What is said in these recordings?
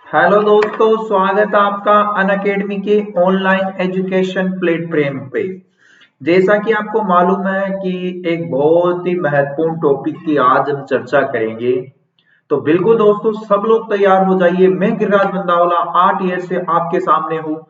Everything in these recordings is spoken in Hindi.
हेलो दोस्तों, स्वागत है आपका अनअकैडमी के ऑनलाइन एजुकेशन प्लेटफॉर्म पे। जैसा कि आपको मालूम है कि एक बहुत ही महत्वपूर्ण टॉपिक की आज हम चर्चा करेंगे। तो बिल्कुल दोस्तों, सब लोग तैयार हो जाइए। मैं गिरिराज बंदावला 8 ईयर से आपके सामने हूँ।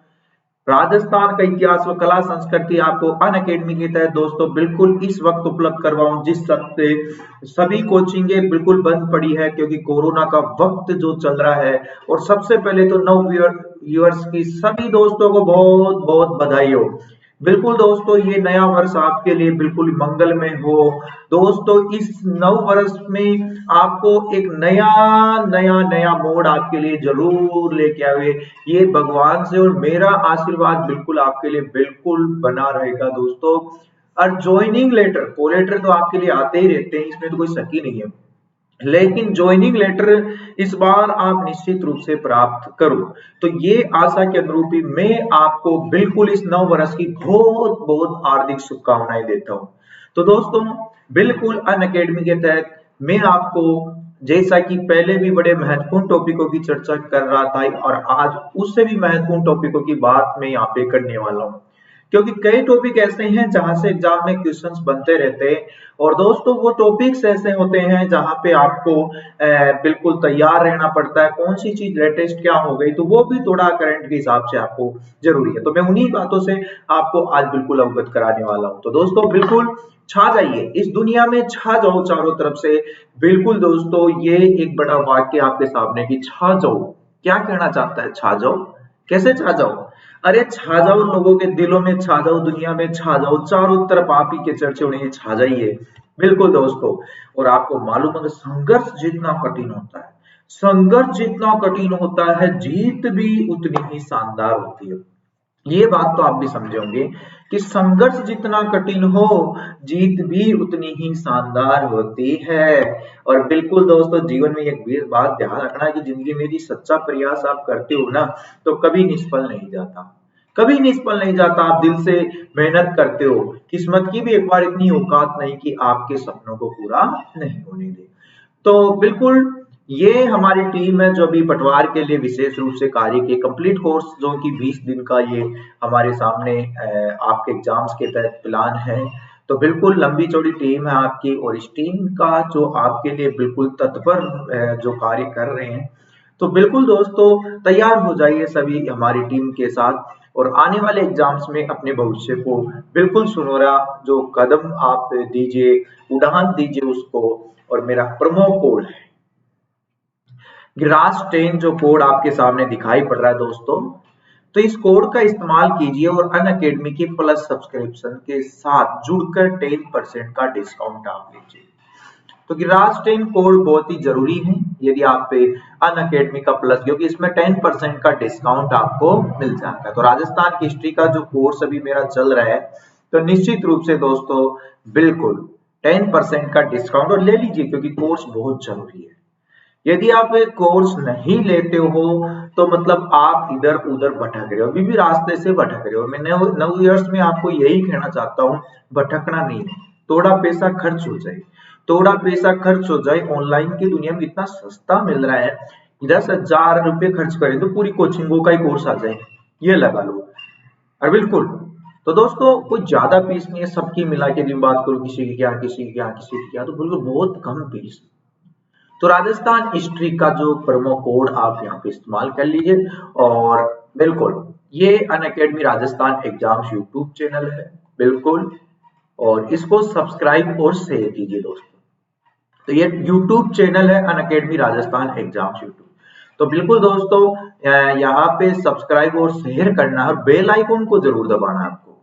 राजस्थान का इतिहास व कला संस्कृति आपको अनअकैडमी के तहत दोस्तों बिल्कुल इस वक्त उपलब्ध करवाऊं, जिस वक्त पे सभी कोचिंगें बिल्कुल बंद पड़ी है क्योंकि कोरोना का वक्त जो चल रहा है। और सबसे पहले तो नव व्यूअर्स की सभी दोस्तों को बहुत बहुत बधाई हो। बिल्कुल दोस्तों, ये नया वर्ष आपके लिए बिल्कुल मंगलमय हो। दोस्तों, इस नव वर्ष में आपको एक नया नया नया मोड़ आपके लिए जरूर लेके आवे। ये भगवान से और मेरा आशीर्वाद बिल्कुल आपके लिए बिल्कुल बना रहेगा दोस्तों। और ज्वाइनिंग लेटर, कोलेटर तो आपके लिए आते ही रहते हैं, इसमें तो कोई शक ही नहीं है। लेकिन ज्वाइनिंग लेटर इस बार आप निश्चित रूप से प्राप्त करो। तो ये आशा के अनुरूप ही मैं आपको बिल्कुल इस नव वर्ष की बहुत बहुत हार्दिक शुभकामनाएं देता हूं। तो दोस्तों, बिल्कुल अनअकैडमी के तहत मैं आपको, जैसा कि पहले भी बड़े महत्वपूर्ण टॉपिकों की चर्चा कर रहा था और आज उससे भी महत्वपूर्ण टॉपिकों की बात मैं यहाँ पे करने वाला हूँ, क्योंकि कई टॉपिक ऐसे हैं जहां से एग्जाम में क्वेश्चंस बनते रहते हैं। और दोस्तों, वो टॉपिक्स ऐसे होते हैं जहां पे आपको बिल्कुल तैयार रहना पड़ता है। कौन सी चीज लेटेस्ट क्या हो गई, तो वो भी थोड़ा करंट के हिसाब से आपको जरूरी है। तो मैं उन्हीं बातों से आपको आज बिल्कुल अवगत कराने वाला हूँ। तो दोस्तों, बिल्कुल छा जाइए इस दुनिया में, छा जाओ चारों तरफ से। बिल्कुल दोस्तों, ये एक बड़ा वाक्य आपके सामने कि छा जाओ। क्या कहना चाहता है छा जाओ? कैसे छा जाओ? अरे छा जाओ, लोगों के दिलों में छा जाओ, दुनिया में छा जाओ, चारों तरफ आप ही के चर्चे होने, छा जाइए। बिल्कुल दोस्तों। और आपको मालूम है कि संघर्ष जितना कठिन होता है, संघर्ष जितना कठिन होता है, जीत भी उतनी ही शानदार होती है। ये बात तो आप भी समझे होंगे कि संघर्ष जितना कठिन हो, जीत भी उतनी ही शानदार होती है। और बिल्कुल दोस्तों, जीवन में एक भी बात ध्यान रखना है कि जिंदगी में यदि सच्चा प्रयास आप करते हो ना, तो कभी निष्फल नहीं जाता। कभी निष्फल नहीं जाता। आप दिल से मेहनत करते हो। किस्मत की भी एक बार इतनी औकात नहीं कि आपके सपनों को पूरा नहीं होने दे। तो बिल्कुल, ये हमारी टीम है जो अभी पटवार के लिए विशेष रूप से कार्य की कंप्लीट कोर्स, जो कि 20 दिन का ये हमारे सामने आपके एग्जाम्स के तहत प्लान है। तो बिल्कुल लंबी चौड़ी टीम है आपकी, और इस टीम का जो आपके लिए बिल्कुल तत्पर जो कार्य कर रहे हैं। तो बिल्कुल दोस्तों, तैयार हो जाइए सभी हमारी टीम के साथ, और आने वाले एग्जाम्स में अपने भविष्य को बिल्कुल सुनहरा जो कदम आप दीजिए, उड़ान दीजिए उसको। और मेरा प्रोमो कोड है गिराज 10, जो कोड आपके सामने दिखाई पड़ रहा है दोस्तों। तो इस कोड का इस्तेमाल कीजिए और अनअकैडमी के प्लस सब्सक्रिप्शन के साथ जुड़कर 10% का डिस्काउंट आप लीजिए। तो गिराज 10 कोड बहुत ही जरूरी है यदि आप पे अनअकैडमी का प्लस, क्योंकि इसमें 10% का डिस्काउंट आपको मिल जाता है। तो राजस्थान की हिस्ट्री का जो कोर्स अभी मेरा चल रहा है, तो निश्चित रूप से दोस्तों बिल्कुल 10% का डिस्काउंट और ले लीजिए, क्योंकि कोर्स बहुत जरूरी है। यदि आप एक कोर्स नहीं लेते हो, तो मतलब आप इधर उधर भटक रहे हो, अभी भी रास्ते से भटक रहे हो। मैं नव ईयर्स में आपको यही कहना चाहता हूँ, भटकना नहीं है। थोड़ा पैसा खर्च हो जाए, थोड़ा पैसा खर्च हो जाए। ऑनलाइन की दुनिया में इतना सस्ता मिल रहा है, 10,000 रुपये खर्च करें तो पूरी कोचिंगों का ही कोर्स आ जाए, ये लगा लो। और बिल्कुल, तो दोस्तों कोई ज्यादा फीस नहीं है, सबकी मिला के दिन बात करूं, किसी की क्या, किसी की क्या, किसी की क्या, तो बिल्कुल बहुत कम फीस। तो राजस्थान हिस्ट्री का जो प्रोमो कोड आप यहाँ पे इस्तेमाल कर लीजिए। और बिल्कुल, ये Unacademy Rajasthan exams YouTube channel है बिल्कुल, और इसको सब्सक्राइब और शेयर कीजिए दोस्तों। तो ये यूट्यूब चैनल है अनअकैडमी राजस्थान एग्जाम्स यूट्यूब। तो बिल्कुल दोस्तों, यहाँ पे सब्सक्राइब और शेयर करना है, बेल आइकन को जरूर दबाना है आपको।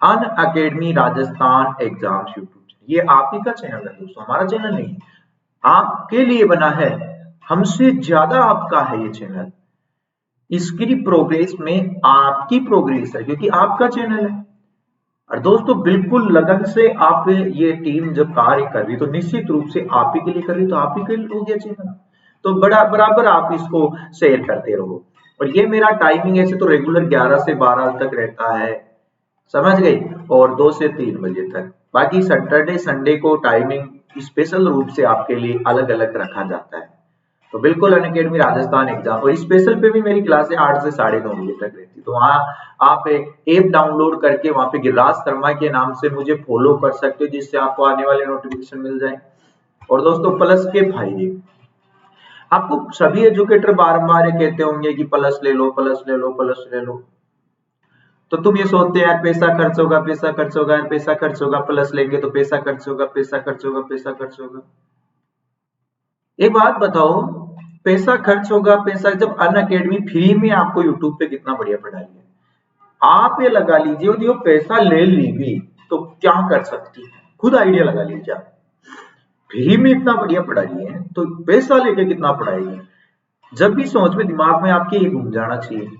अन अकेडमी राजस्थान एग्जाम्स यूट्यूब, ये आप ही का चैनल है दोस्तों, हमारा चैनल नहीं। आपके लिए बना है, हमसे ज्यादा आपका है ये चैनल। इसकी प्रोग्रेस में आपकी प्रोग्रेस है, क्योंकि आपका चैनल है। और दोस्तों बिल्कुल लगन से आप ये टीम जब कार्य कर रही, तो निश्चित रूप से आप ही के लिए कर रही, तो आप ही के लिए हो गया चैनल। तो बड़ा बराबर आप इसको शेयर करते रहो। और ये मेरा टाइमिंग ऐसे तो रेगुलर 11 से 12 तक रहता है, समझ गई, और 2 से 3 बजे तक। बाकी सैटरडे संडे को टाइमिंग स्पेशल रूप से आपके लिए अलग अलग रखा जाता है। तो बिल्कुल अनअकैडमी राजस्थान एग्जाम, और स्पेशल पे भी मेरी क्लासें 8 से 9:30 बजे तक रहती, तो वहाँ आप ऐप डाउनलोड करके वहाँ पे गिरिराज शर्मा के नाम से मुझे फॉलो कर सकते हो, जिससे आपको आने वाले नोटिफिकेशन मिल जाए। और दोस्तों प्लस के फायदे, आपको सभी एजुकेटर बार-बार ये कहते होंगे कि प्लस ले लो, प्लस ले लो, प्लस ले लो। तो तुम ये सोचते हैं यार पैसा खर्च होगा, पैसा खर्च होगा, पैसा खर्च होगा, प्लस लेंगे तो पैसा खर्च होगा, पैसा खर्च होगा, पैसा खर्च होगा। एक बात बताओ, पैसा खर्च होगा, पैसा, जब अनअकैडमी फ्री में आपको यूट्यूब पे कितना बढ़िया पढ़ा रही है। आप ये लगा लीजिए यदि वो पैसा ले ली भी तो क्या कर सकती है, खुद आइडिया लगा लीजिए आप। फ्री में इतना बढ़िया पढ़ा रही है तो पैसा लेके कितना पढ़ाएगी। जब भी सोच में दिमाग में आपके ये घूम जाना चाहिए।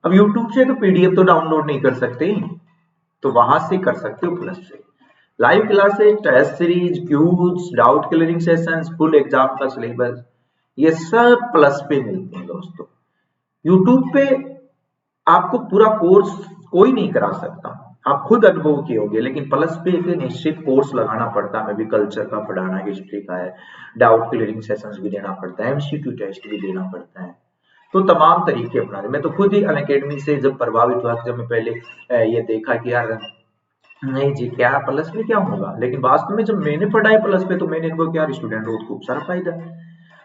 अब यूट्यूब से तो पीडीएफ तो डाउनलोड नहीं कर सकते, तो वहां से कर सकते हो प्लस से। Live classes, test series, quizzes, doubt clearing sessions, full exam का सिलेबस, ये सब प्लस पे मिलते हैं दोस्तों। यूट्यूब पे आपको पूरा कोर्स कोई नहीं करा सकता, आप खुद अनुभव किए होंगे, लेकिन प्लस पे एक निश्चित कोर्स लगाना पड़ता है। हमें भी कल्चर का पढ़ाना, हिस्ट्री का है, डाउट क्लियरिंग सेशंस भी देना पड़ता है, एमसीक्यू टेस्ट भी देना पड़ता है, तो तमाम तरीके अपना रहे। मैं तो खुद ही अनअकैडमी से जब प्रभावित हुआ, जब मैं पहले ये देखा कि यार नहीं जी क्या प्लस में क्या होगा, लेकिन वास्तव में जब मैंने पढ़ा है प्लस पे तो मैंने इनको क्या स्टूडेंट को खूब सारा फायदा है।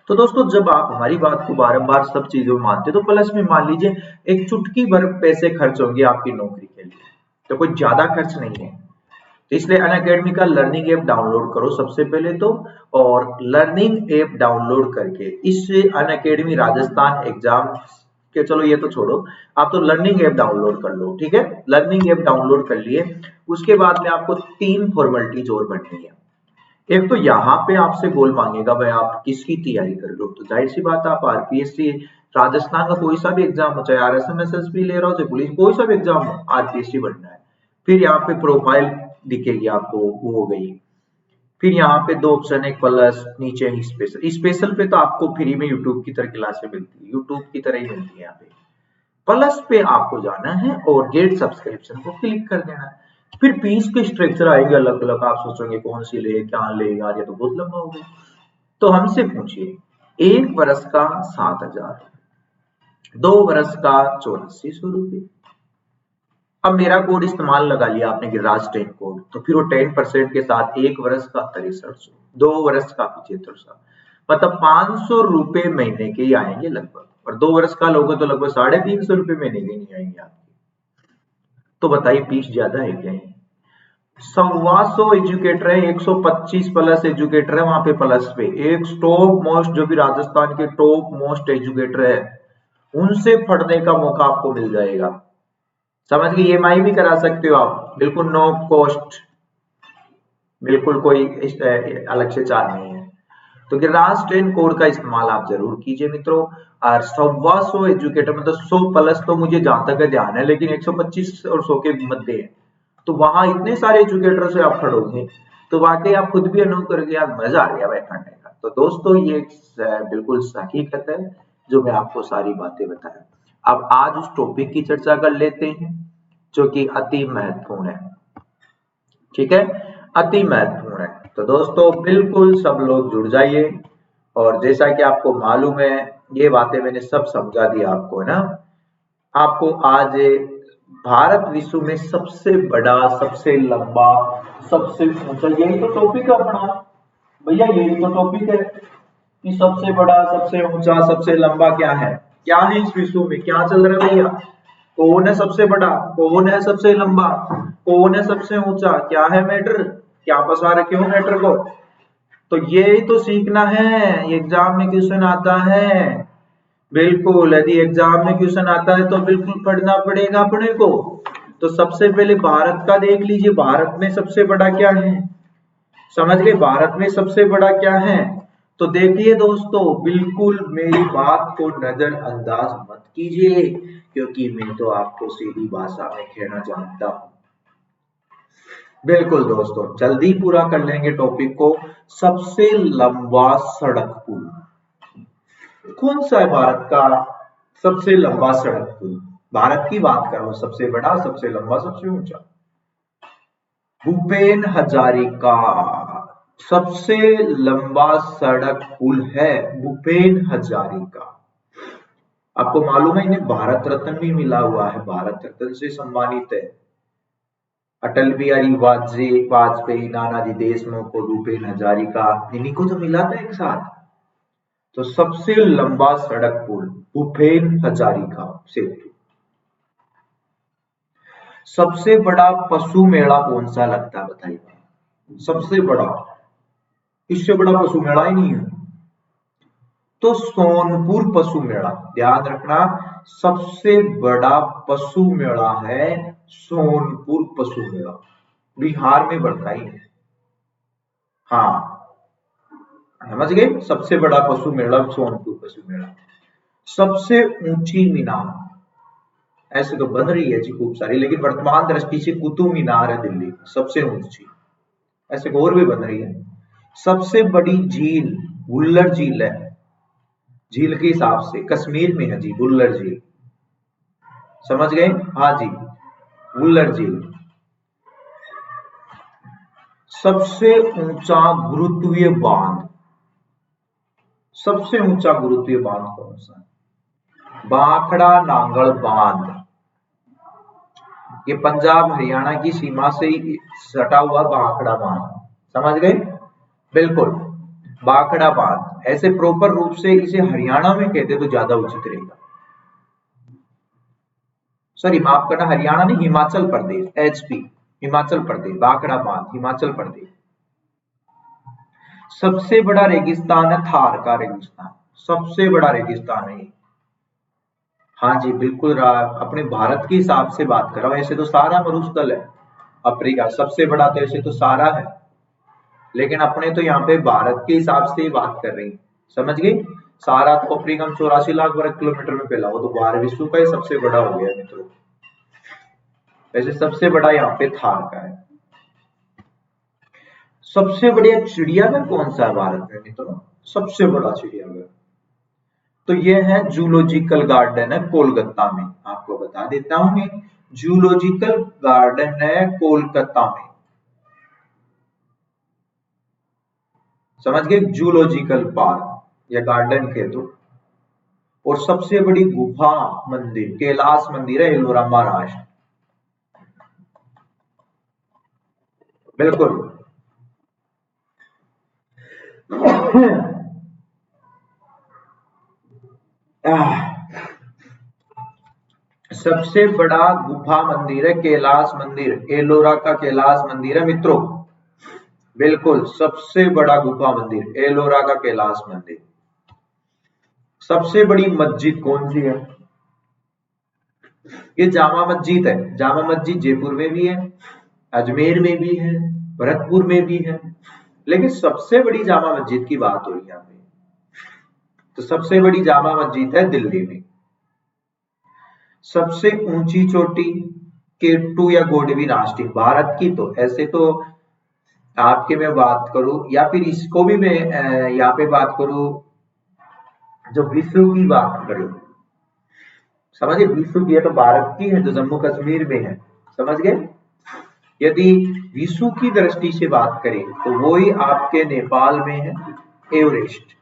तो दोस्तों जब आप हमारी बात को बार-बार सब चीजों में मानते तो प्लस में मान लीजिए एक चुटकी भर पैसे खर्च होंगे आपकी नौकरी के लिए, तो कोई ज्यादा खर्च नहीं है। तो इसलिए अनअकैडमी का लर्निंग ऐप डाउनलोड करो सबसे पहले तो, और लर्निंग ऐप डाउनलोड करके इससे अनअकैडमी राजस्थान एग्जाम के, चलो ये तो छोड़ो, आप तो लर्निंग ऐप डाउनलोड कर लो, ठीक है। लर्निंग ऐप डाउनलोड कर लिए, उसके बाद में आपको 3 फॉर्मेलिटीज और भरनी है। एक तो यहाँ पे आपसे गोल मांगेगा भाई आप किसकी तैयारी कर रहे हो, तो जाहिर सी बात है आप आरपीएससी राजस्थान का कोई सा भी एग्जाम हो, चाहे आरएसएमएसएसबी ले रहा हो, चाहे पुलिस, कोई सा भी एग्जाम हो, आरपीएससी बनना है। फिर यहाँ पे प्रोफाइल दिखेगी आपको, वो हो गई। फिर यहाँ पे 2 ऑप्शन, एक प्लस, नीचे ही स्पेशल। स्पेशल पे तो आपको फ्री में यूट्यूब की तरह क्लासें मिलती है, यूट्यूब की तरह ही मिलती है। यहाँ पे प्लस पे आपको जाना है और गेट सब्सक्रिप्शन को क्लिक कर देना है। फिर फीस के स्ट्रक्चर आएंगे अलग अलग, आप सोचोगे कौन सी ले, क्या ले, यार ये तो बहुत लंबा हो गया। तो हमसे पूछिए, 1 वर्ष का 7,000, 2 वर्ष का 8400 रुपये। अब मेरा कोड इस्तेमाल लगा लिया आपने गिरिराज 10 कोड, तो फिर वो 10% के साथ 1 वर्ष का 6300, 2 वर्ष का 7500, मतलब 500 रुपए महीने के ही आएंगे लगभग। और 2 वर्ष का लोगे तो लगभग 350 रुपए महीने के नहीं आएंगे आपके। तो बताइए फीस ज्यादा है क्या? 125 एजुकेटर है, 125 प्लस एजुकेटर है वहां पे प्लस पे। एक टॉप मोस्ट, जो भी राजस्थान के टॉप मोस्ट एजुकेटर है, उनसे पढ़ने का मौका आपको मिल जाएगा। समझ गए, ईएमआई भी करा सकते हो आप, बिल्कुल नो कॉस्ट, बिल्कुल कोई अलग से चार्ज नहीं है। तो गिरिराज 10 कोड का इस्तेमाल आप जरूर कीजिए मित्रों। और 125 एजुकेटर, मतलब 100 प्लस तो मुझे जहां तक ध्यान है, लेकिन 125 और 100 के मध्य है, तो वहां इतने सारे एजुकेटर से आप पढ़ोगे तो वाकई आप खुद भी अनुभव करोगे यार मजा आ गया भाई पढ़ने का। तो दोस्तों ये बिल्कुल हकीकत है जो मैं आपको सारी बातें बताया। अब आज उस टॉपिक की चर्चा कर लेते हैं जो कि अति महत्वपूर्ण है, ठीक है, अति महत्वपूर्ण है। तो दोस्तों बिल्कुल सब लोग जुड़ जाइए, और जैसा कि आपको मालूम है ये बातें मैंने सब समझा दी आपको, है ना। आपको आज भारत विश्व में सबसे बड़ा, सबसे लंबा, सबसे ऊंचा, यही तो टॉपिक है अपना भैया, यही तो टॉपिक है कि सबसे बड़ा, सबसे ऊंचा, सबसे लंबा क्या है इस विश्व में, क्या चल रहा है भैया। कौन है सबसे बड़ा, कौन है सबसे लंबा, कौन है सबसे ऊंचा, क्या है मैटर, क्या फंसा रखे हो मैटर को। तो यही तो सीखना है, एग्जाम में क्वेश्चन आता है, बिल्कुल यदि एग्जाम में क्वेश्चन आता है तो बिल्कुल पढ़ना पड़ेगा अपने को। तो सबसे पहले भारत का देख लीजिए, भारत में सबसे बड़ा क्या है, समझ गए, भारत में सबसे बड़ा क्या है। तो देखिए दोस्तों, बिल्कुल मेरी बात को नजरअंदाज मत कीजिए, क्योंकि मैं तो आपको सीधी भाषा में कहना जानता हूं। बिल्कुल दोस्तों, जल्दी पूरा कर लेंगे टॉपिक को। सबसे लंबा सड़क पुल कौन सा है? भारत का सबसे लंबा सड़क पुल, भारत की बात कर रहा हूं, सबसे बड़ा, सबसे लंबा, सबसे ऊंचा। भूपेन हजारिका, सबसे लंबा सड़क पुल है भूपेन हजारिका। आपको मालूम है इन्हें भारत रत्न भी मिला हुआ है, भारत रत्न से सम्मानित है। अटल बिहारी वाजपेयी, नानाजी देशमुख और भूपेन हजारिका, इन्हीं को तो मिला था एक साथ। तो सबसे लंबा सड़क पुल भूपेन हजारिका सेतु। सबसे बड़ा पशु मेला कौन सा लगता है बताइए? सबसे बड़ा, इससे बड़ा पशु मेला ही नहीं है। तो सोनपुर पशु मेला, ध्यान रखना, सबसे बड़ा पशु मेला है सोनपुर पशु मेला, बिहार में पड़ता ही है। हाँ, समझ गए, सबसे बड़ा पशु मेला सोनपुर पशु मेला। सबसे ऊंची मीनार, ऐसे तो बन रही है जी खूब सारी, लेकिन वर्तमान दृष्टि से कुतुब मीनार है दिल्ली सबसे ऊंची, ऐसे और भी बन रही है। सबसे बड़ी झील बुल्लर झील है, झील के हिसाब से कश्मीर में है जी बुल्लर झील, समझ गए? हाँ जी, बुल्लर झील। सबसे ऊंचा गुरुत्वीय बांध, सबसे ऊंचा गुरुत्वीय बांध कौन सा है? भाखड़ा नांगल बांध। ये पंजाब हरियाणा की सीमा से ही सटा हुआ भाखड़ा बांध, समझ गए? बिल्कुल, भाखड़ा बांध। ऐसे प्रॉपर रूप से इसे हरियाणा में कहते तो ज्यादा उचित रहेगा। सॉरी, माफ करना, हरियाणा नहीं, हिमाचल प्रदेश, एचपी, हिमाचल प्रदेश, भाखड़ा बांध हिमाचल प्रदेश। सबसे बड़ा रेगिस्तान है थार का रेगिस्तान, सबसे बड़ा रेगिस्तान है। हाँ जी बिल्कुल, अपने भारत के हिसाब से बात कर रहा हूं, ऐसे तो सारा मरुस्थल है अफ्रीका, सबसे बड़ा तो ऐसे तो सारा है, लेकिन अपने तो यहाँ पे भारत के हिसाब से ही बात कर रही, समझ गई? सारा तो अफ्रीका में 84 लाख वर्ग किलोमीटर में फैला, वो तो बाहर विश्व का ही सबसे बड़ा हो गया मित्रों। वैसे सबसे बड़ा यहाँ पे थार का है। सबसे बढ़िया चिड़ियाघर कौन सा है भारत में मित्रों? सबसे बड़ा चिड़ियाघर तो ये है जूलॉजिकल गार्डन है कोलकाता में, आपको बता देता हूं मैं, जूलॉजिकल गार्डन है कोलकाता में, समझ गए? जूलॉजिकल पार्क या गार्डन कह दो। और सबसे बड़ी गुफा मंदिर कैलाश मंदिर है एलोरा महाराष्ट्र, बिल्कुल। सबसे बड़ा गुफा मंदिर है कैलाश मंदिर, एलोरा का कैलाश मंदिर है मित्रों, बिल्कुल सबसे बड़ा गुफा मंदिर एलोरा का कैलाश मंदिर। सबसे बड़ी मस्जिद कौन सी है? ये जामा मस्जिद है, जामा मस्जिद जयपुर में भी है, अजमेर में भी है, भरतपुर में भी है, लेकिन सबसे बड़ी जामा मस्जिद की बात हो रही है यहाँ पे, तो सबसे बड़ी जामा मस्जिद है दिल्ली में। सबसे ऊंची चोटी केटू या गोडवी नास्टिक भारत की, तो ऐसे तो आपके मैं बात करूं या फिर इसको भी मैं यहाँ पे बात करूं, जो विश्व की बात करूं, समझिए विश्व की है तो भारत की है जो जम्मू कश्मीर में है, समझ गए? यदि विश्व की दृष्टि से बात करें तो वो ही आपके नेपाल में है एवरेस्ट,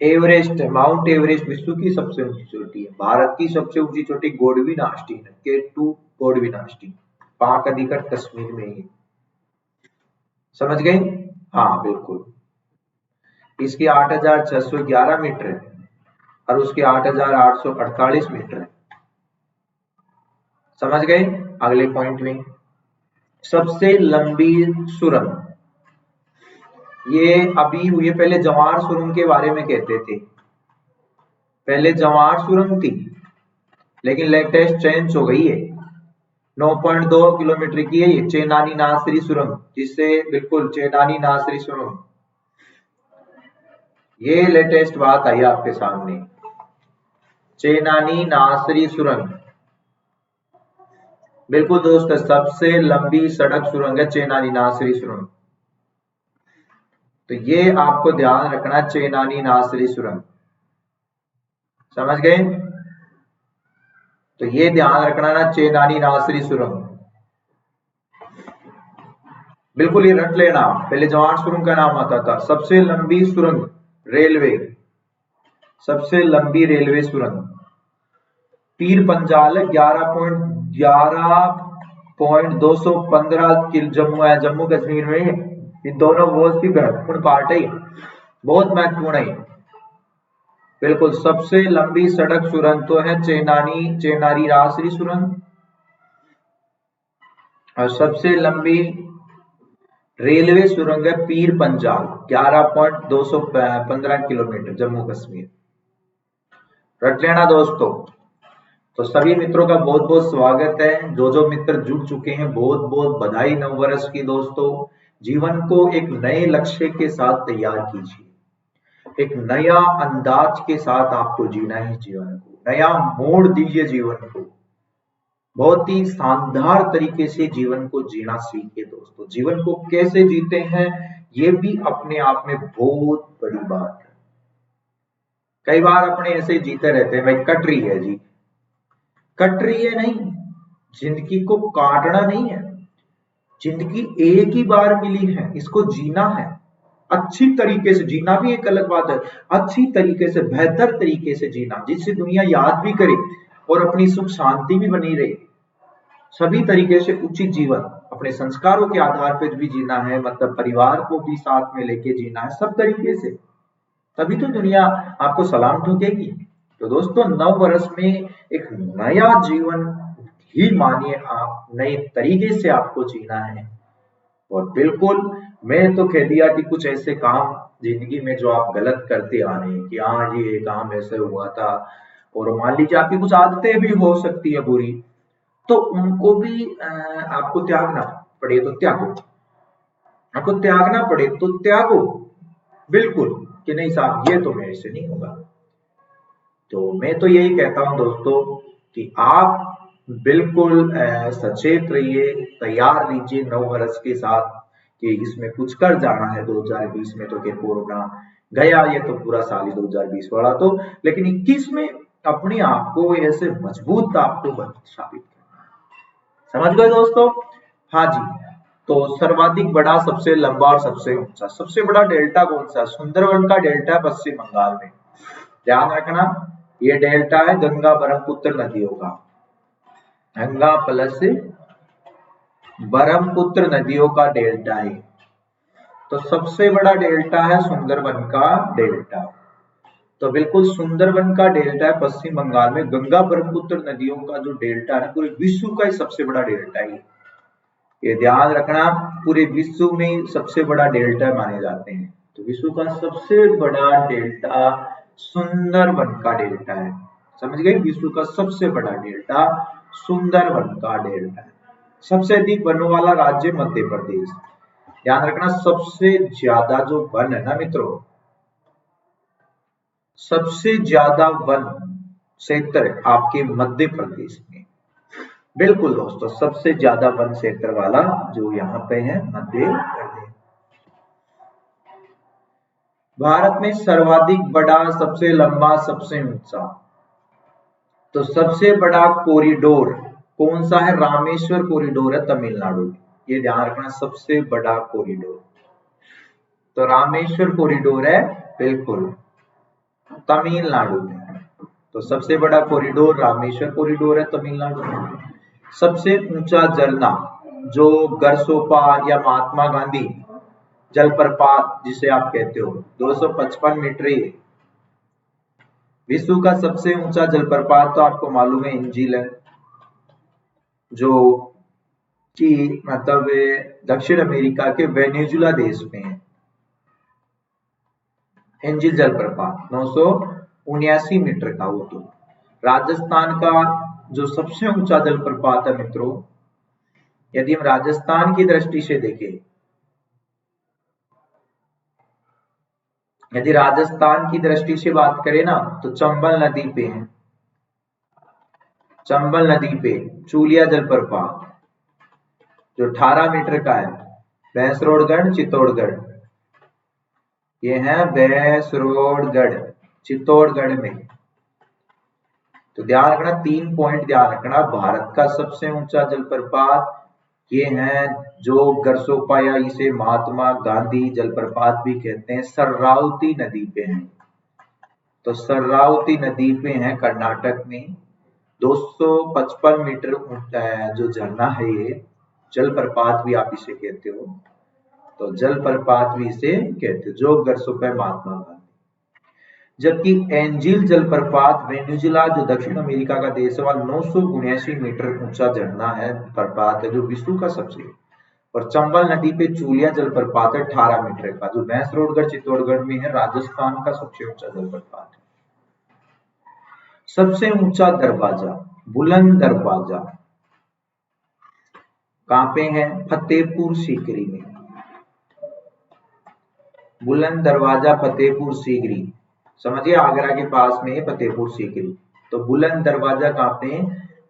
एवरेस्ट, माउंट एवरेस्ट विश्व की सबसे ऊंची चोटी है। भारत की सबसे ऊंची चोटी गोडवी नास्टिन है, केटू गोडवी नास्टिन, पाक अधिकार कश्मीर में ही, समझ गए? हाँ बिल्कुल, इसकी 8,611 मीटर है और उसके 8,848 मीटर है, समझ गए? अगले पॉइंट में सबसे लंबी सुरंग, ये अभी हुई, पहले जवार सुरंग के बारे में कहते थे, पहले जवार सुरंग थी लेकिन लेटेस्ट चेंज हो गई है, 9.2 किलोमीटर की है ये चेनानी नासरी सुरंग, जिससे बिल्कुल चेनानी नासरी सुरंग, ये लेटेस्ट बात आई आपके सामने, चेनानी नासरी सुरंग, बिल्कुल दोस्त, सबसे लंबी सड़क सुरंग है चेनानी नासरी सुरंग, तो ये आपको ध्यान रखना, चेनानी नासरी सुरंग, समझ गए? तो ये ध्यान रखना ना, चेनानी नासरी सुरंग। बिल्कुल ये रट लेना, पहले जवाहर सुरंग का नाम आता था। सबसे लंबी सुरंग रेलवे, सबसे लंबी रेलवे सुरंग पीर पंजाल है, 11.215 किलो। जम्मू है, जम्मू कश्मीर में ये दोनों बहुत ही महत्वपूर्ण पार्ट है, बहुत महत्वपूर्ण है। बिल्कुल सबसे लंबी सड़क सुरंग तो है चेनारी रासरी सुरंग, और सबसे लंबी रेलवे सुरंग है पीर पंजाल, 11.215 किलोमीटर, जम्मू कश्मीर। रट लेना दोस्तों। तो सभी मित्रों का बहुत बहुत स्वागत है। जो जो मित्र जुड़ चुके हैं बहुत बहुत बधाई नव वर्ष की दोस्तों। जीवन को एक नए लक्ष्य के साथ तैयार कीजिए, एक नया अंदाज के साथ आपको जीना है जीवन को, नया मोड़ दीजिए जीवन को, बहुत ही शानदार तरीके से जीवन को जीना सीखिए दोस्तों। जीवन को कैसे जीते हैं ये भी अपने आप में बहुत बड़ी बात है। कई बार अपने ऐसे जीते रहते हैं, भाई कट रही है जी, कट रही है नहीं, जिंदगी को काटना नहीं है। जिंदगी एक ही बार मिली है, इसको जीना है अच्छी तरीके से। जीना भी एक अलग बात है, अच्छी तरीके से, बेहतर तरीके से जीना, जिससे दुनिया याद भी करे और अपनी सुख शांति भी बनी रहे। सभी तरीके से उचित जीवन, अपने संस्कारों के आधार पर भी जीना है, मतलब परिवार को भी साथ में लेके जीना है, सब तरीके से। तभी तो दुनिया आपको सलाम ठोकेगी। तो दोस्तों नव वर्ष में एक नया जीवन ही मानिए आप, नए तरीके से आपको जीना है। और बिल्कुल मैं तो कह दिया कि कुछ ऐसे काम जिंदगी में जो आप गलत करते आ रहे हैं, कि हाँ जी ये काम ऐसे हुआ था, और मान लीजिए आपकी कुछ आदतें भी हो सकती है बुरी, तो उनको भी आपको त्यागना पड़े तो त्यागो, आपको त्यागना पड़े तो त्यागो, बिल्कुल, कि नहीं साहब ये तो मेरे से नहीं होगा। तो मैं तो यही कहता हूं दोस्तों कि आप बिल्कुल सचेत रहिए, तैयार रहिए नव वर्ष के साथ कि इसमें कुछ कर जाना है। 2020 में तो कोरोना गया, ये तो पूरा साल ही 2020 वाला तो, लेकिन 21 में अपने आप को ऐसे मजबूत आपको साबित करना है। समझ गए दोस्तों? हाँ जी। तो सर्वाधिक बड़ा, सबसे लंबा और सबसे ऊंचा, सबसे बड़ा डेल्टा कौन सा? सुंदरवन का डेल्टा है पश्चिम बंगाल में। ध्यान रखना, ये डेल्टा है गंगा ब्रह्मपुत्र नदियों का, गंगा प्लस ब्रह्मपुत्र नदियों का डेल्टा है। तो सबसे बड़ा डेल्टा है सुंदरवन का डेल्टा। तो बिल्कुल सुंदरवन का डेल्टा है पश्चिम बंगाल में, गंगा ब्रह्मपुत्र नदियों का जो डेल्टा है पूरे विश्व का ही सबसे बड़ा डेल्टा है। ये ध्यान रखना, पूरे विश्व में सबसे बड़ा डेल्टा माने जाते हैं। तो विश्व का सबसे बड़ा डेल्टा सुंदरवन का डेल्टा है। समझ गए? विश्व का सबसे बड़ा डेल्टा सुंदरवन का डेल्टा है। सबसे अधिक वनों वाला राज्य मध्य प्रदेश। ध्यान रखना, सबसे ज्यादा जो वन है ना मित्रों, सबसे ज्यादा वन क्षेत्र आपके मध्य प्रदेश में। बिल्कुल दोस्तों, सबसे ज्यादा वन क्षेत्र वाला जो यहाँ पे है मध्य प्रदेश। भारत में सर्वाधिक बड़ा, सबसे लंबा, सबसे ऊंचा, तो सबसे बड़ा कॉरिडोर कौन सा है? रामेश्वर कॉरिडोर है तमिलनाडु में। ये ध्यान रखना, सबसे बड़ा कॉरिडोर तो रामेश्वर कॉरिडोर है, बिल्कुल तमिलनाडु में। तो सबसे बड़ा कॉरिडोर रामेश्वर कॉरिडोर है तमिलनाडु में। सबसे ऊंचा झरना जो गरसोपा या महात्मा गांधी जलप्रपात जिसे आप कहते हो, 255 मीटर। विश्व का सबसे ऊंचा जलप्रपात तो आपको मालूम है इंजिल है, जो कि मतलब दक्षिण अमेरिका के वेनेजुला देश में है। एंजिल जलप्रपात 979 मीटर का वो तो। राजस्थान का जो सबसे ऊंचा जलप्रपात है मित्रों, यदि हम राजस्थान की दृष्टि से देखें, यदि राजस्थान की दृष्टि से बात करें ना, तो चंबल नदी पे है, चंबल नदी पे चूलिया जलप्रपात जो 18 मीटर का है। भैंसरोडगढ़ चित्तौड़गढ़, ये है भैंसरोडगढ़ चित्तौड़गढ़ में। तो ध्यान रखना, 3 पॉइंट ध्यान रखना। भारत का सबसे ऊंचा जलप्रपात ये हैं जो गरसोपा या इसे महात्मा गांधी जलप्रपात भी कहते हैं, सर्रावती नदी पे हैं। तो सर्रावती नदी पे है कर्नाटक में, 255 मीटर जो झरना है, ये जलप्रपात भी आप इसे कहते हो, तो जलप्रपात भी इसे कहते हो, जो गरसोपा महात्मा गांधी। जबकि एंजिल जलप्रपात वेनेजुला जो दक्षिण अमेरिका का देश है, वह 979 मीटर ऊंचा झरना है, प्रपात है, जो विश्व का सबसे। और चंबल नदी पे चूलिया जलप्रपात है 18 मीटर का, जो भैंसरोडगढ़ चित्तौड़गढ़ में है, राजस्थान का सबसे ऊंचा जलप्रपात है। सबसे ऊंचा दरवाजा बुलंद दरवाजा कहां पे है? फतेहपुर सीकरी में। बुलंद दरवाजा फतेहपुर सीकरी, समझिए आगरा के पास में है फतेहपुर सीकरी। तो बुलंद दरवाजा कहां पे है?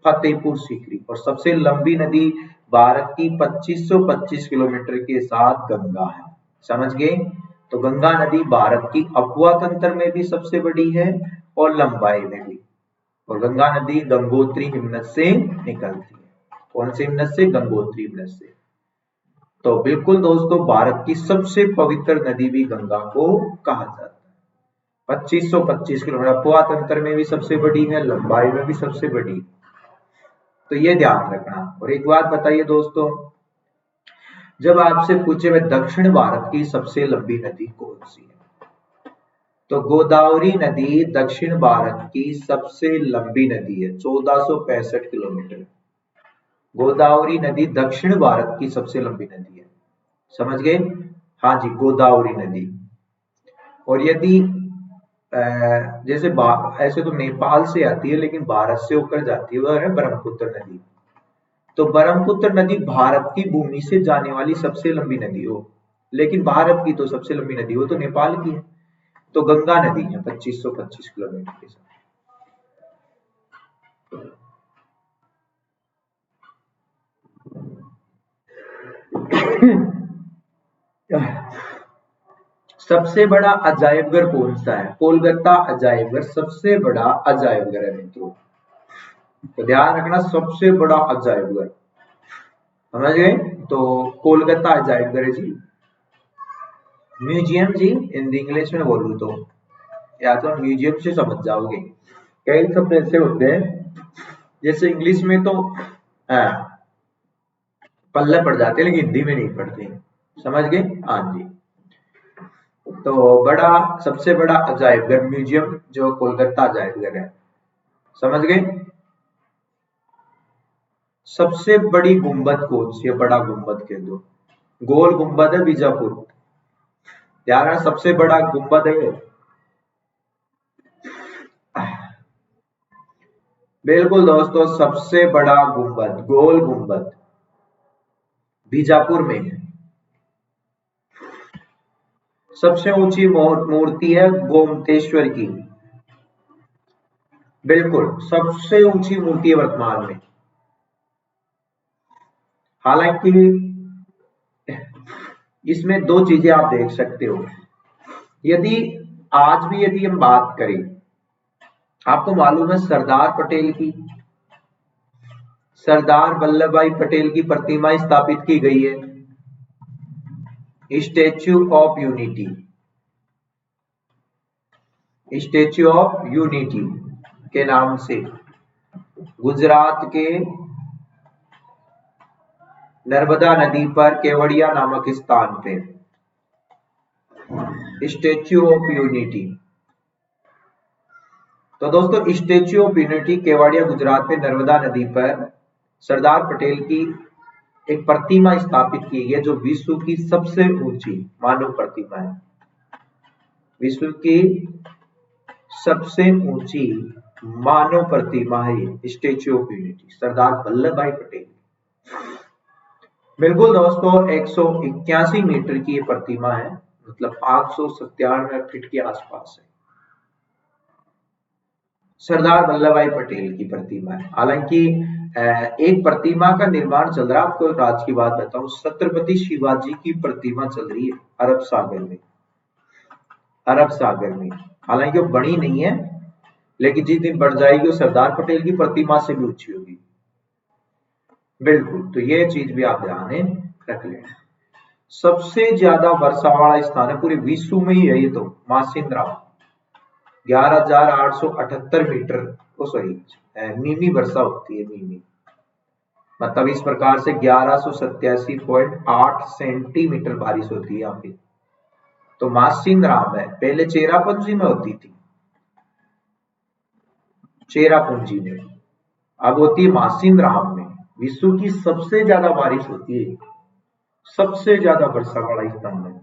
फतेहपुर सीकरी। और सबसे लंबी नदी भारत की 2525 किलोमीटर के साथ गंगा है, समझ गए? तो गंगा नदी भारत की अपवा तंत्र में भी सबसे बड़ी है और लंबाई में भी। और गंगा नदी गंगोत्री हिमनद से निकलती है। कौन से हिमनद से? गंगोत्री हिमनद से। तो बिल्कुल दोस्तों, भारत की सबसे पवित्र नदी भी गंगा को कहा जाता है। 2525 किलोमीटर, अपवा तंत्र में भी सबसे बड़ी है, लंबाई में भी सबसे बड़ी। तो ये ध्यान रखना। और एक बात बताइए दोस्तों, जब आपसे पूछे हुए दक्षिण भारत की सबसे लंबी नदी कौन सी है, तो गोदावरी नदी दक्षिण भारत की सबसे लंबी नदी है, 1465 किलोमीटर। गोदावरी नदी दक्षिण भारत की सबसे लंबी नदी है, समझ गए? हाँ जी, गोदावरी नदी। और यदि जैसे ऐसे तो नेपाल से आती है, लेकिन भारत से होकर जाती है, वह है ब्रह्मपुत्र नदी। तो ब्रह्मपुत्र नदी भारत की भूमि से जाने वाली सबसे लंबी नदी हो, लेकिन भारत की तो सबसे लंबी नदी हो तो नेपाल की है। तो गंगा नदी है 2525 किलोमीटर के साथ। सबसे बड़ा अजायबघर कौन सा है? कोलकाता अजायबघर सबसे बड़ा अजायबघर है मित्रों। तो ध्यान रखना, सबसे बड़ा अजायबघर, समझ गए? तो कोलकाता अजायबघर है जी। म्यूजियम जी, हिंदी इंग्लिश में बोलूं तो, या तो म्यूजियम से समझ जाओगे। कई शब्द ऐसे होते हैं जैसे इंग्लिश में तो पल्ले पड़ जाते हैं, लेकिन हिंदी में नहीं पड़ते, समझ गए? हाँ जी। तो सबसे बड़ा अजायबघर म्यूजियम जो कोलकाता अजायबघर है, समझ गए? सबसे बड़ी गुंबद कौन सी है? बड़ा गुंबद कह दो। गोल गुंबद है बीजापुर। ध्यान रखना, सबसे बड़ा गुंबद है। बिल्कुल दोस्तों, सबसे बड़ा गुंबद, गोल गुंबद बीजापुर में है। सबसे ऊंची मूर्ति है गोमतेश्वर की। बिल्कुल, सबसे ऊंची मूर्ति है वर्तमान में। हालांकि इसमें दो चीजें आप देख सकते हो। यदि आज भी यदि हम बात करें, आपको मालूम है सरदार पटेल की, सरदार वल्लभ भाई पटेल की प्रतिमा स्थापित की गई है, statue of unity. Statue of unity के नाम से गुजरात के नर्मदा नदी पर केवड़िया नामक स्थान पे स्टैच्यू ऑफ यूनिटी। तो दोस्तों, statue of unity Kevadia Gujarat में नर्मदा नदी पर सरदार पटेल की एक प्रतिमा स्थापित की गई है, जो विश्व की सबसे ऊंची मानव प्रतिमा है। विश्व की सबसे ऊंची मानव प्रतिमा है statue of unity, Sardar Vallabh भाई पटेल। बिल्कुल दोस्तों, 181 मीटर की ये प्रतिमा है, मतलब 897 फीट के आसपास है। सरदार वल्लभ भाई पटेल की प्रतिमा है। हालांकि एक प्रतिमा का निर्माण चल रहा है, आपको राज की बात बताऊं, छत्रपति शिवाजी की प्रतिमा चल रही है अरब सागर में, अरब सागर में। हालांकि वो बड़ी नहीं है, लेकिन जिस दिन बढ़ जाएगी वो सरदार पटेल की प्रतिमा से भी ऊंची होगी। बिल्कुल, तो ये चीज भी आप ध्यान में रख लेना। सबसे ज्यादा वर्षा वाला स्थान है पूरे विश्व में ही है ये तो, मासिनराम 11,878 मीटर, ओ सॉरी मिमी वर्षा होती है, मिमी मतलब इस प्रकार से 1187.8 सेंटीमीटर बारिश होती है यहाँ पे। तो मासिनराम है, पहले चेरापूंजी में होती थी, चेरापूंजी में, अब होती है मासिनराम में। विश्व की सबसे ज्यादा बारिश होती है, सबसे ज्यादा वर्षा वाला स्थान है,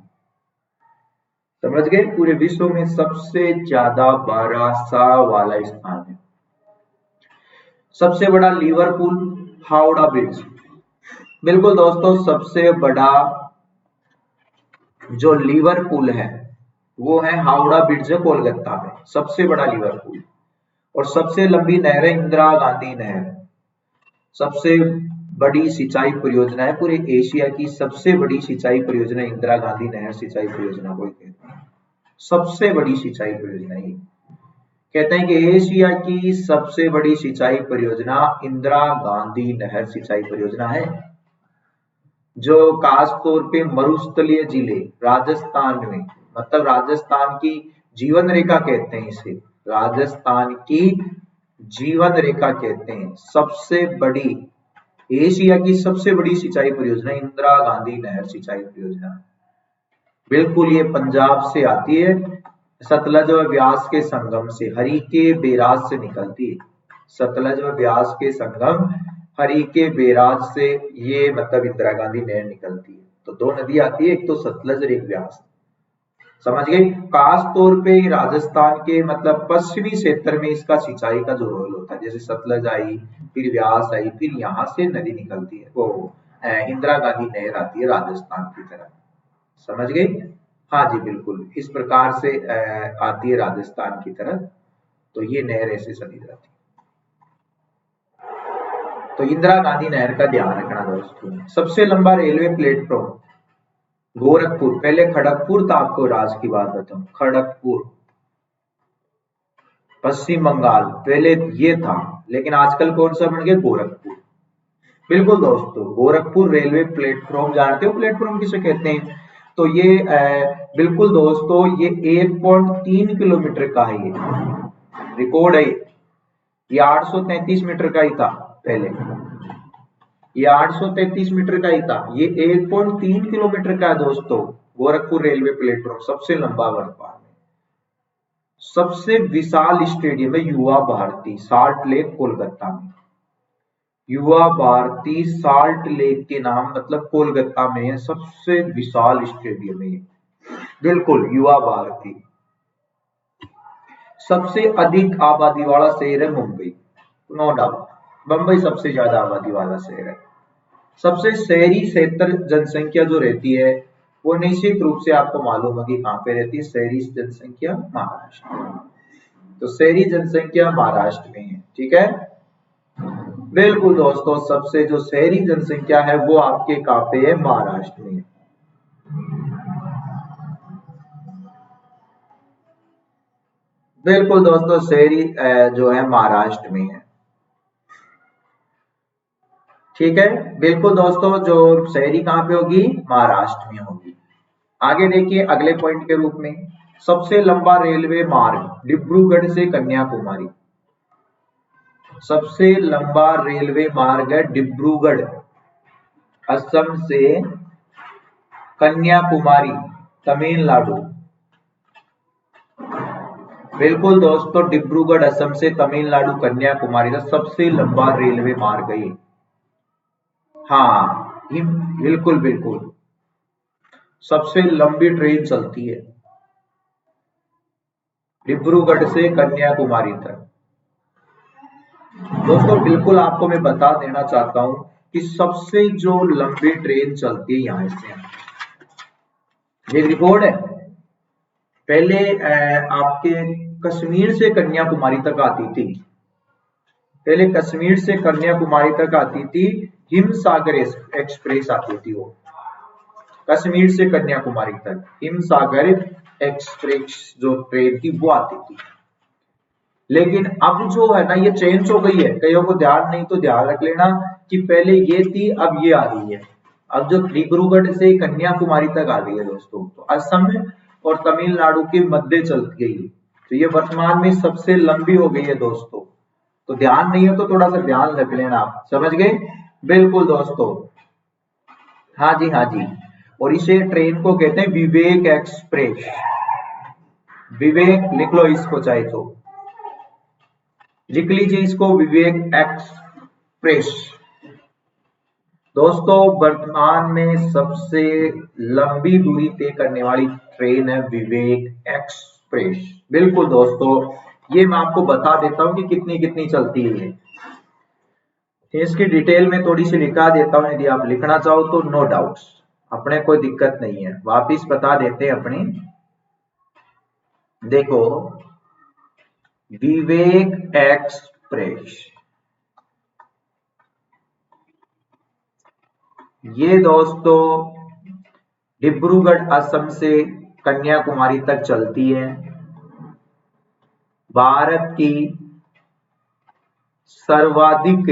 समझ गए, पूरे विश्व में सबसे ज्यादा वर्षा वाला स्थान है। सबसे बड़ा लिवरपूल हावड़ा ब्रिज, बिल्कुल दोस्तों, सबसे बड़ा जो लिवरपूल है वो है हावड़ा ब्रिज है कोलकाता में, सबसे बड़ा लिवरपूल। और सबसे लंबी नहर है इंदिरा गांधी नहर। सबसे बड़ी सिंचाई परियोजना है पूरे एशिया की, सबसे बड़ी सिंचाई परियोजना इंदिरा गांधी नहर सिंचाई परियोजना को कहते हैं, सबसे बड़ी सिंचाई परियोजना ये कहते हैं कि एशिया की सबसे बड़ी सिंचाई परियोजना इंदिरा गांधी नहर सिंचाई परियोजना है, जो खास तौर पे मरुस्थलीय जिले राजस्थान में, मतलब राजस्थान की जीवन रेखा कहते हैं इसे, राजस्थान की जीवन रेखा कहते हैं। सबसे बड़ी, एशिया की सबसे बड़ी सिंचाई परियोजना इंदिरा गांधी नहर सिंचाई परियोजना, बिल्कुल ये पंजाब से आती है, सतलज व ब्यास के संगम से, हरिके बैराज से निकलती है, सतलज व ब्यास के संगम हरिके बैराज से ये मतलब इंदिरा गांधी नहर निकलती है। तो दो नदी आती है, एक तो सतलज और एक ब्यास, समझ गए। खास तौर पे राजस्थान के मतलब पश्चिमी क्षेत्र में इसका सिंचाई का जो रोल होता है, जैसे सतलज आई, फिर ब्यास आई, फिर यहाँ से नदी निकलती है, वो इंदिरा गांधी नहर आती है राजस्थान की तरफ, समझ गए। हाँ जी बिल्कुल, इस प्रकार से आती है राजस्थान की तरफ, तो ये नहर ऐसे चली जाती है। तो इंदिरा गांधी नहर का ध्यान रखना दोस्तों। सबसे लंबा रेलवे प्लेटफॉर्म गोरखपुर, पहले खड़गपुर था, आपको राज्य की बात बताऊं, खड़गपुर पश्चिम बंगाल पहले ये था, लेकिन आजकल कौन सा बन गया, गोरखपुर। बिल्कुल दोस्तों, गोरखपुर रेलवे प्लेटफॉर्म, जानते हो प्लेटफॉर्म किसे कहते हैं, तो ये बिल्कुल दोस्तों ये 1.3 किलोमीटर का है, ये रिकॉर्ड है, ये 833 मीटर का ही था पहले, ये 833 मीटर का ही था, ये 1.3 किलोमीटर का है दोस्तों। गोरखपुर रेलवे प्लेटफॉर्म सबसे लंबा वर्तमान में। सबसे विशाल स्टेडियम है युवा भारती, साल्ट लेक कोलकाता में, युवा भारती साल्ट लेक के नाम मतलब कोलकाता में है, सबसे विशाल स्टेडियम है ये, बिल्कुल युवा भारती। सबसे अधिक आबादी वाला शहर है मुंबई, नो डाउट, मुंबई सबसे ज्यादा आबादी वाला शहर है। सबसे शहरी क्षेत्र जनसंख्या जो रहती है वो निश्चित रूप से आपको मालूम है कि कहाँ पे रहती है, शहरी जनसंख्या महाराष्ट्र, तो शहरी जनसंख्या महाराष्ट्र में है, ठीक है। बिल्कुल दोस्तों, सबसे जो शहरी जनसंख्या है वो आपके कहाँ पे है, महाराष्ट्र में। बिल्कुल दोस्तों, शहरी जो है महाराष्ट्र में है, ठीक है। बिल्कुल दोस्तों, जो शहरी कहाँ पे होगी, महाराष्ट्र में होगी। आगे देखिए अगले पॉइंट के रूप में, सबसे लंबा रेलवे मार्ग डिब्रूगढ़ से कन्याकुमारी, सबसे लंबा रेलवे मार्ग है डिब्रूगढ़ असम से कन्याकुमारी तमिलनाडु, बिल्कुल दोस्तों, डिब्रूगढ़ असम से तमिलनाडु कन्याकुमारी का सबसे लंबा रेलवे मार्ग है। हाँ बिल्कुल बिल्कुल, सबसे लंबी ट्रेन चलती है डिब्रूगढ़ से कन्याकुमारी तक। दोस्तों बिल्कुल आपको मैं बता देना चाहता हूं कि सबसे जो लंबी ट्रेन चलती है यहां से, ये रिकॉर्ड है, पहले आपके कश्मीर से कन्याकुमारी तक आती थी, पहले कश्मीर से कन्याकुमारी तक आती थी, हिमसागर एक्सप्रेस आती थी, वो कश्मीर से कन्याकुमारी तक हिमसागर एक्सप्रेस जो ट्रेन थी वो आती थी। लेकिन अब जो है ना ये चेंज हो गई है, कईयों को ध्यान नहीं तो ध्यान रख लेना कि पहले ये थी अब ये आ रही है। अब जो डिब्रूगढ़ से कन्याकुमारी तक आ गई है दोस्तों, तो असम और तमिलनाडु के मध्य चल गई, तो ये वर्तमान में सबसे लंबी हो गई है दोस्तों। तो ध्यान नहीं है तो थोड़ा सा ध्यान रख लेना, आप समझ गए? बिल्कुल दोस्तों, हाँ जी हाँ जी। और इसे ट्रेन को कहते हैं विवेक एक्सप्रेस। विवेक लिख लो इसको चाहे तो, लिख लीजिए इसको विवेक एक्सप्रेस। दोस्तों वर्तमान में सबसे लंबी दूरी तय करने वाली ट्रेन है विवेक एक्सप्रेस। बिल्कुल दोस्तों, ये मैं आपको बता देता हूँ कि कितनी कितनी चलती है। इसकी डिटेल में थोड़ी सी लिखा देता हूँ, यदि आप लिखना चाहो तो नो डाउट्स, अपने कोई दिक्कत नहीं है। वापिस बता देते हैं अपनी, देखो विवेक एक्सप्रेस ये दोस्तों डिब्रूगढ़ असम से कन्याकुमारी तक चलती है। भारत की सर्वाधिक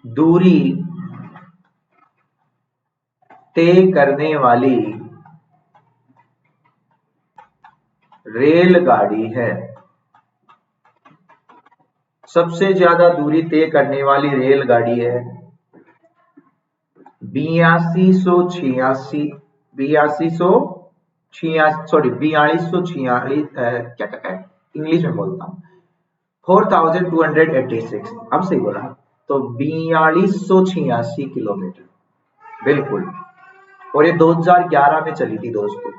दूरी तय करने वाली रेलगाड़ी है। सबसे ज्यादा दूरी तय करने वाली रेलगाड़ी है 4246 क्या क्या इंग्लिश में बोलता हूँ, 4286, अब सही बोला, तो 4286 किलोमीटर, बिल्कुल। और ये 2011 में चली थी दोस्तों।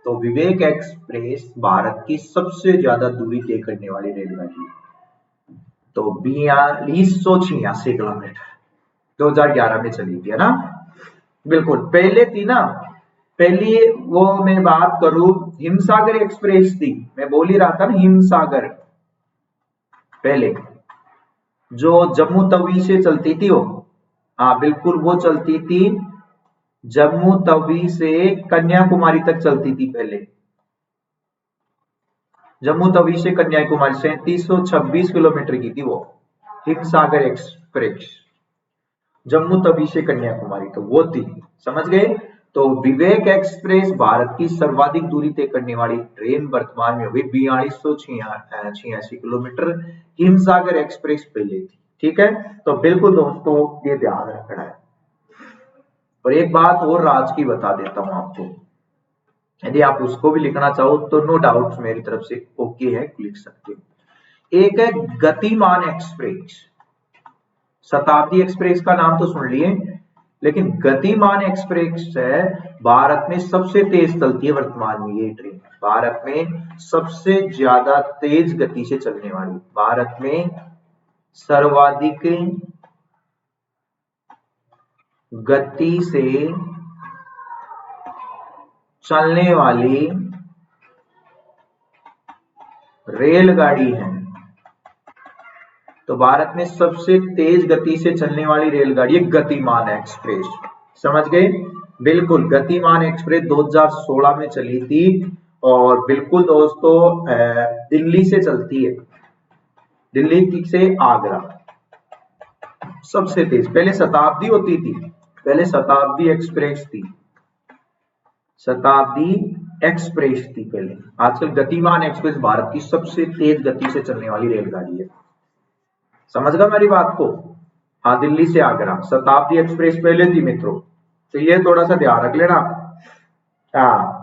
तो विवेक एक्सप्रेस भारत की सबसे ज्यादा दूरी तय करने वाली रेलगाड़ी है। तो 4286 किलोमीटर 2011 में चली थी, है ना? बिल्कुल, पहले थी ना, पहली वो मैं बात करूं हिमसागर एक्सप्रेस थी, मैं बोल ही रहा था ना हिमसागर, पहले जो जम्मू तवी से चलती थी वो, हाँ बिल्कुल वो चलती थी जम्मू तवी से कन्याकुमारी तक चलती थी पहले। जम्मू तवी से कन्याकुमारी 3726 किलोमीटर की थी वो हिमसागर एक्सप्रेस, जम्मू तवी से कन्याकुमारी, तो वो थी, समझ गए? तो विवेक एक्सप्रेस भारत की सर्वाधिक दूरी तय करने वाली ट्रेन वर्तमान में हुई 4286 किलोमीटर। हिमसागर एक्सप्रेस पहले थी, ठीक है? तो बिल्कुल दोस्तों ये ध्यान रखना है। और एक बात और राज की बता देता हूं आपको, यदि आप उसको भी लिखना चाहो तो नो डाउट मेरी तरफ से ओके है, लिख सकते हो। एक है गतिमान एक्सप्रेस। शताब्दी एक्सप्रेस का नाम तो सुन लिए, लेकिन गतिमान एक्सप्रेस है भारत में सबसे तेज चलती है वर्तमान में ये ट्रेन, भारत में सबसे ज्यादा तेज गति से चलने वाली, भारत में सर्वाधिक गति से चलने वाली रेलगाड़ी है। तो भारत में सबसे तेज गति से चलने वाली रेलगाड़ी है गतिमान एक्सप्रेस, समझ गए? बिल्कुल, गतिमान एक्सप्रेस 2016 में चली थी, और बिल्कुल दोस्तों दिल्ली से चलती है, दिल्ली से आगरा सबसे तेज। पहले शताब्दी होती थी, पहले शताब्दी एक्सप्रेस थी, शताब्दी एक्सप्रेस थी पहले, आजकल गतिमान एक्सप्रेस भारत की सबसे तेज गति से चलने वाली रेलगाड़ी है। समझ गए मेरी बात को? हाँ, दिल्ली से आगरा शताब्दी एक्सप्रेस पहले थी मित्रों, तो ये थोड़ा सा ध्यान रख लेना। हाँ,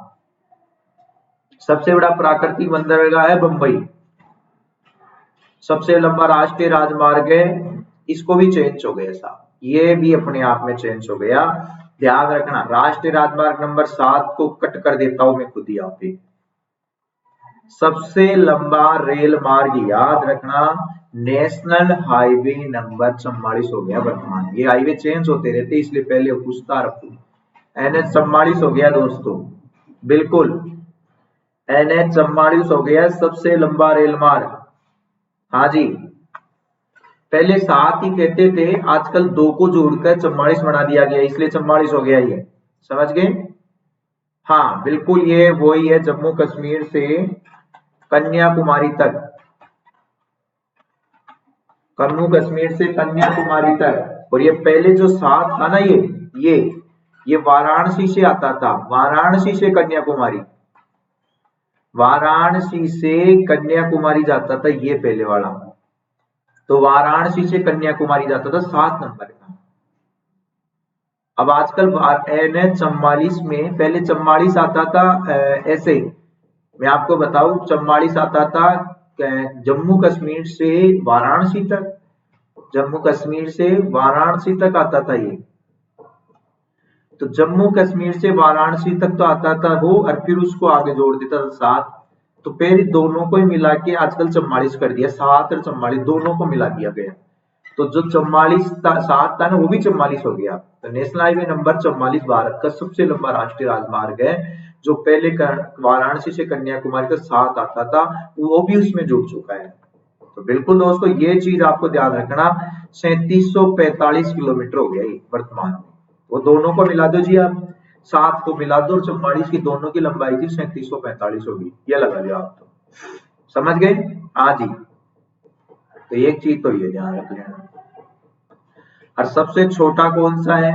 सबसे बड़ा प्राकृतिक बंदरगाह है बंबई, सबसे लंबा राष्ट्रीय राजमार्ग है, इसको भी चेंज हो गया साहब, ये भी अपने आप में चेंज हो गया, ध्यान रखना। राष्ट्रीय राजमार्ग नंबर 7 को कट कर देता हूं मैं खुद ही यहाँ पे। सबसे लंबा रेल मार्ग याद रखना नेशनल हाईवे नंबर 44 हो गया वर्तमान, ये हाईवे चेंज होते रहते इसलिए पहले पूछता रखू। NH 44 हो गया दोस्तों, बिल्कुल NH 44 हो गया सबसे लंबा रेल मार्ग। हाँ जी, पहले 7 ही कहते थे, आजकल 2 को जोड़कर 44 बना दिया गया, इसलिए 44 हो गया ये, समझ गए? हाँ बिल्कुल, ये वही है जम्मू कश्मीर से कन्याकुमारी तक, जम्मू कश्मीर से कन्याकुमारी तक। और ये पहले जो 7 था ना, ये वाराणसी से आता था, वाराणसी से कन्याकुमारी, वाराणसी से कन्याकुमारी जाता था ये पहले वाला। तो वाराणसी से कन्याकुमारी जाता था 7 नंबर का। अब आजकल NH44 में, पहले 44 आता था ऐसे, मैं आपको बताऊं 44 आता था जम्मू कश्मीर से वाराणसी तक, जम्मू कश्मीर से वाराणसी तक आता था ये। तो जम्मू कश्मीर से वाराणसी तक तो आता था वो, और फिर उसको आगे जोड़ देता था 7। तो फिर दोनों को ही मिला के आजकल 44 कर दिया, 7 और 44 दोनों को मिला दिया गया। तो जो 44 7 था ना, वो भी 44 हो गया। तो नेशनल हाईवे नंबर 44 भारत का सबसे लंबा राष्ट्रीय राजमार्ग है, जो पहले वाराणसी से कन्याकुमारी तक 7 आता था, वो भी उसमें जुड़ चुका है। तो बिल्कुल दोस्तों ये चीज आपको ध्यान रखना, 3745 किलोमीटर हो गया वर्तमान में। वो दोनों को मिला दो जी आप, 7 को मिला दो और 44 की दोनों की लंबाई थी 3745 होगी, ये लगा लिया आप। तो समझ गए? हाँ जी। तो एक चीज तो ये ध्यान रख लेना। और सबसे छोटा कौन सा है?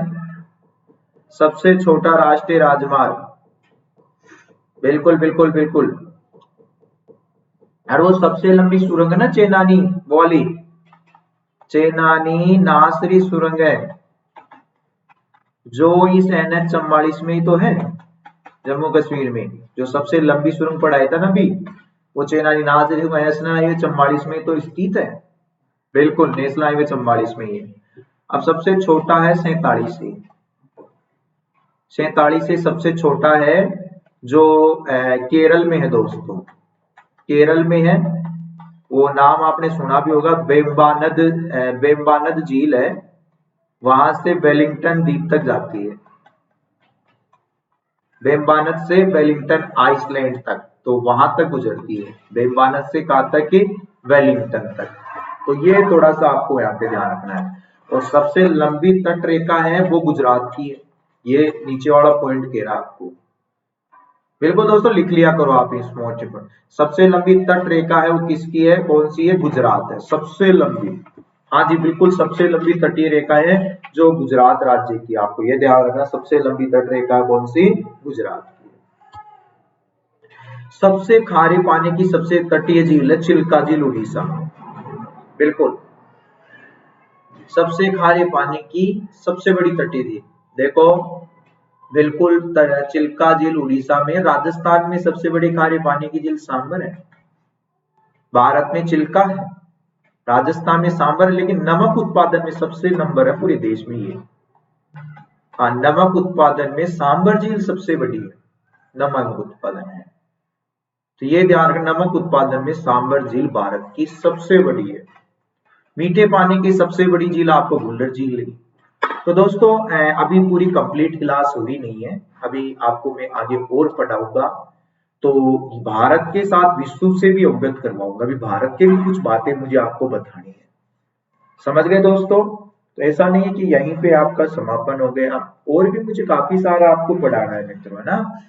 सबसे छोटा राष्ट्रीय राजमार्ग, बिल्कुल बिल्कुल बिल्कुल। और वो सबसे लंबी सुरंग है ना, चेनानी वाली, चेनानी नासरी सुरंग है, जो इस NH44 में ही तो है, जम्मू कश्मीर में जो सबसे लंबी सुरंग पड़ाया था ना अभी, वो चेनानी नासरी नेशनल हाईवे 44 में तो स्थित है। बिल्कुल नेशनल हाईवे 44 में ही है। अब सबसे छोटा है 47 से, 47 से सबसे छोटा है, जो केरल में है दोस्तों, केरल में है। वो नाम आपने सुना भी होगा, बेम्बानद, बेम्बानद झील है, वहां से वेलिंगटन द्वीप तक जाती है, बेम्बानद से वेलिंगटन आइसलैंड तक, तो वहां तक गुजरती है, बेम्बानद से कहां तक कि वेलिंगटन तक। तो ये थोड़ा सा आपको यहाँ पे ध्यान रखना है। और सबसे लंबी तट रेखा है वो गुजरात की है, ये नीचे वाला पॉइंट कह रहा आपको। बिल्कुल दोस्तों लिख लिया करो आप इस मोर्च पर, सबसे लंबी तट रेखा है वो किसकी है, कौन सी है? गुजरात है सबसे लंबी। हाँ जी बिल्कुल, सबसे लंबी तटीय रेखा है जो गुजरात राज्य की, आपको ये ध्यान रखना, सबसे लंबी तट रेखा कौन सी? गुजरात की। सबसे खारे पानी की सबसे तटीय झील है चिल्का झील, उड़ीसा। बिल्कुल, सबसे खारे पानी की सबसे बड़ी तटीय झील देखो, बिल्कुल चिल्का झील उड़ीसा में। राजस्थान में सबसे बड़ी खारे पानी की झील सांबर है, भारत में चिल्का है, राजस्थान में सांबर है, लेकिन नमक उत्पादन में सबसे नंबर है पूरे देश में ये। हाँ, नमक उत्पादन में सांबर झील सबसे बड़ी है, नमक उत्पादन है। तो ये ध्यान रखना, नमक उत्पादन में सांबर झील भारत की सबसे बड़ी है। मीठे पानी की सबसे बड़ी झील आपको भुल्लर झील है। तो दोस्तों अभी पूरी कंप्लीट क्लास हुई नहीं है, अभी आपको मैं आगे और पढ़ाऊंगा, तो भारत के साथ विश्व से भी अवगत करवाऊंगा, अभी भारत के भी कुछ बातें मुझे आपको बतानी है। समझ गए दोस्तों? तो ऐसा नहीं है कि यहीं पे आपका समापन हो गया, और भी मुझे काफी सारा आपको पढ़ाना है मित्रों, है ना।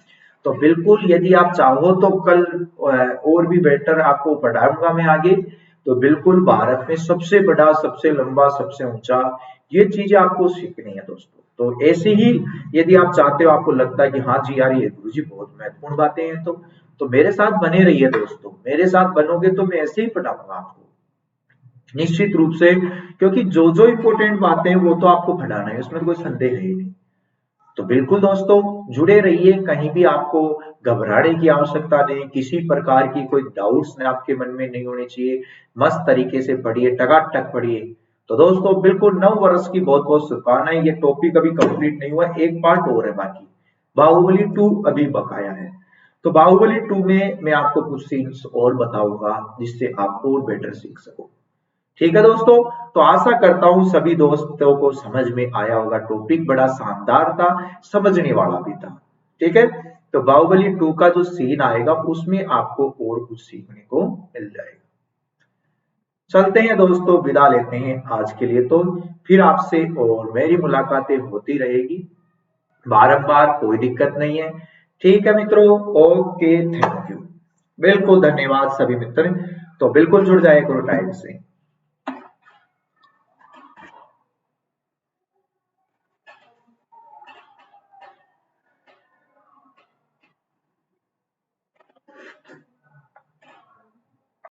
तो बिल्कुल यदि आप चाहो तो कल और भी बेटर आपको पढ़ाऊंगा मैं आगे। तो बिल्कुल भारत में सबसे बड़ा, सबसे लंबा, सबसे ऊंचा, ये चीजें आपको सीखनी है दोस्तों। तो ऐसे ही यदि आप चाहते हो, आपको लगता है कि हाँ जी यार ये गुरुजी बहुत महत्वपूर्ण बातें हैं, तो मेरे साथ बने रहिए दोस्तों, मेरे साथ बनोगे तो मैं ऐसे ही पढ़ाऊंगा आपको निश्चित रूप से, क्योंकि जो जो इंपॉर्टेंट बातें हैं वो तो आपको पढ़ाना है, उसमें कोई संदेह है ही नहीं। तो बिल्कुल दोस्तों जुड़े रहिए, कहीं भी आपको घबराने की आवश्यकता नहीं, किसी प्रकार की कोई डाउट्स आपके मन में नहीं होने चाहिए, मस्त तरीके से पढ़िए, टकाटक पढ़िए। तो दोस्तों बिल्कुल 9 वर्ष की बहुत बहुत शुभकामनाएं। ये टॉपिक अभी कंप्लीट नहीं हुआ, एक पार्ट और है बाकी, बाहुबली 2 अभी बकाया है। तो बाहुबली 2 में मैं आपको कुछ सीन्स और बताऊंगा जिससे आप और बेटर सीख सको। ठीक है दोस्तों, तो आशा करता हूं सभी दोस्तों को समझ में आया होगा, टॉपिक बड़ा शानदार था, समझने वाला भी था। ठीक है, तो बाहुबली 2 का जो सीन आएगा उसमें आपको और कुछ सीखने को मिल जाएगा। चलते हैं दोस्तों, विदा लेते हैं आज के लिए। तो फिर आपसे और मेरी मुलाकातें होती रहेगी बारंबार, कोई दिक्कत नहीं है। ठीक है मित्रों, ओके, थैंक यू। बिल्कुल धन्यवाद सभी मित्र। तो बिल्कुल जुड़ जाए करो टाइम से।